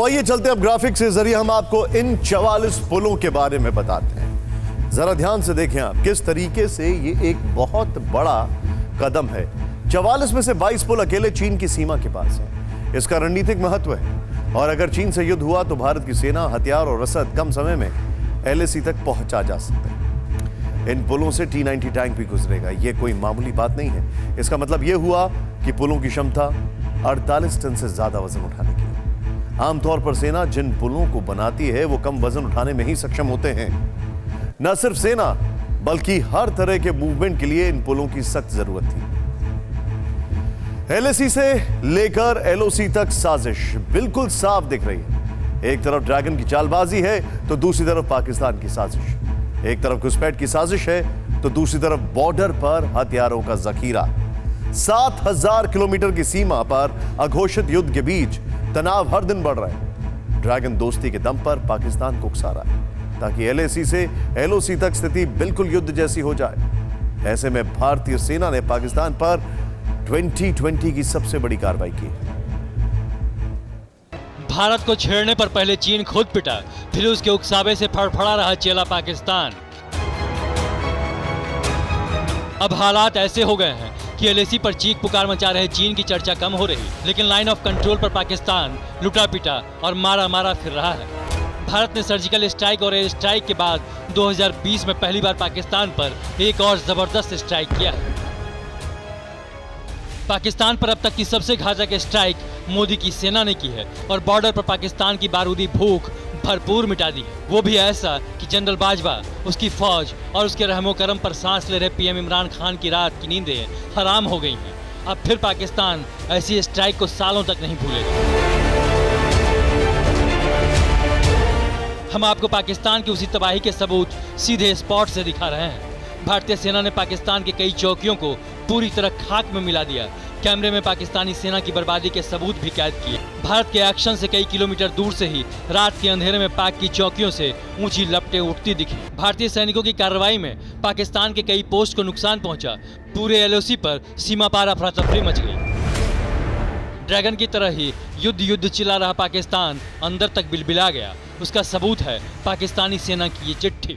तो आइए चलते अब ग्राफिक्स के जरिए हम आपको इन 44 पुलों के बारे में बताते हैं। जरा ध्यान से देखें आप किस तरीके से ये एक बहुत बड़ा कदम है। 44 में से 22 पुल अकेले चीन की सीमा के पास है। इसका रणनीतिक महत्व है और अगर चीन से युद्ध हुआ तो भारत की सेना, हथियार और रसद कम समय में LAC तक पहुंचा जा सकते हैं। इन पुलों से T-90 टैंक भी गुजरेगा। यह कोई मामूली बात नहीं है। इसका मतलब यह हुआ कि पुलों की क्षमता 48 टन से ज्यादा वजन उठाने की है। आमतौर पर सेना जिन पुलों को बनाती है वो कम वजन उठाने में ही सक्षम होते हैं। न सिर्फ सेना बल्कि हर तरह के मूवमेंट के लिए इन पुलों की सख्त जरूरत थी। LAC से लेकर LOC तक साजिश बिल्कुल साफ दिख रही है। एक तरफ ड्रैगन की चालबाजी है तो दूसरी तरफ पाकिस्तान की साजिश। एक तरफ घुसपैठ की साजिश है तो दूसरी तरफ बॉर्डर पर हथियारों का जखीरा। 7000 किलोमीटर की सीमा पर अघोषित युद्ध के बीच तनाव हर दिन बढ़ रहा है। ड्रैगन दोस्ती के दम पर पाकिस्तान को उकसा रहा है ताकि LAC से LOC तक स्थिति बिल्कुल युद्ध जैसी हो जाए। ऐसे में भारतीय सेना ने पाकिस्तान पर 2020 की सबसे बड़ी कार्रवाई की। भारत को छेड़ने पर पहले चीन खुद पिटा, फिर उसके उकसावे से फड़फड़ा रहा चेला पाकिस्तान। अब हालात ऐसे हो गए हैं कि LAC पर चीख पुकार मचा रहे चीन की चर्चा कम हो रही, लेकिन लाइन ऑफ कंट्रोल पर पाकिस्तान लुटा पिटा और मारा मारा फिर रहा है। भारत ने सर्जिकल स्ट्राइक और एयर स्ट्राइक के बाद 2020 में पहली बार पाकिस्तान पर एक और जबरदस्त स्ट्राइक किया है। पाकिस्तान पर अब तक की सबसे घातक स्ट्राइक मोदी की सेना ने की है और बॉर्डर पर पाकिस्तान की बारूदी भूख भरपूर मिटा दी। वो भी ऐसा कि जनरल बाजवा, उसकी फौज और उसके रहमो करम पर सांस ले रहे PM इमरान खान की रात की नींदें हराम हो गई हैं। अब फिर पाकिस्तान ऐसी स्ट्राइक को सालों तक नहीं भूलेगा। हम आपको पाकिस्तान की उसी तबाही के सबूत सीधे स्पॉट से दिखा रहे हैं। भारतीय सेना ने पाकिस्तान के कई चौकियों को पूरी तरह खाक में मिला दिया। कैमरे में पाकिस्तानी सेना की बर्बादी के सबूत भी कैद किए। भारत के एक्शन से कई किलोमीटर दूर से ही रात के अंधेरे में पाक की चौकियों से ऊंची लपटें उठती दिखी। भारतीय सैनिकों की कार्रवाई में पाकिस्तान के कई पोस्ट को नुकसान पहुंचा। पूरे LOC पर सीमा पार अफरा तफरी मच गई। ड्रैगन की तरह ही युद्ध युद्ध चिल्ला रहा पाकिस्तान अंदर तक बिलबिला गया। उसका सबूत है पाकिस्तानी सेना की ये चिट्ठी।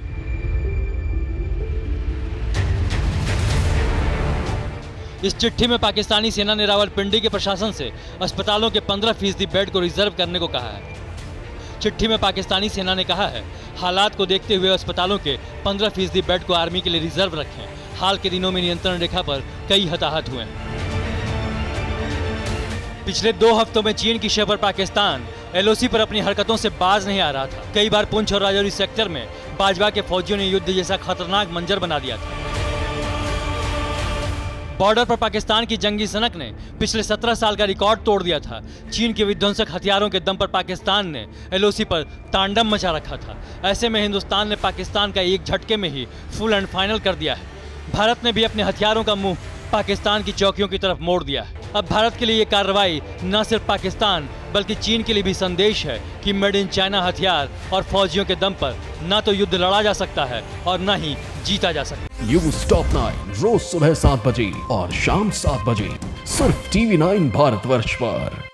इस चिट्ठी में पाकिस्तानी सेना ने रावलपिंडी के प्रशासन से अस्पतालों के 15% बेड को रिजर्व करने को कहा है। चिट्ठी में पाकिस्तानी सेना ने कहा है, हालात को देखते हुए अस्पतालों के 15% बेड को आर्मी के लिए रिजर्व रखें। हाल के दिनों में नियंत्रण रेखा पर कई हताहत हुए हैं। पिछले 2 हफ्तों में चीन की शह पर पाकिस्तान LOC पर अपनी हरकतों से बाज नहीं आ रहा था। कई बार पुंछ और राजौरी सेक्टर में बाजवा के फौजियों ने युद्ध जैसा खतरनाक मंजर बना दिया था। बॉर्डर पर पाकिस्तान की जंगी सनक ने पिछले 17 साल का रिकॉर्ड तोड़ दिया था। चीन के विध्वंसक हथियारों के दम पर पाकिस्तान ने LOC पर तांडव मचा रखा था। ऐसे में हिंदुस्तान ने पाकिस्तान का एक झटके में ही फुल एंड फाइनल कर दिया है। भारत ने भी अपने हथियारों का मुंह पाकिस्तान की चौकियों की तरफ मोड़ दिया है। अब भारत के लिए ये कार्रवाई न सिर्फ पाकिस्तान बल्कि चीन के लिए भी संदेश है कि मेड इन चाइना हथियार और फौजियों के दम पर न तो युद्ध लड़ा जा सकता है और न ही जीता जा सकता। न्यूज़ टॉप 9 रोज सुबह 7 बजे और शाम 7 बजे सिर्फ TV9 भारतवर्ष पर।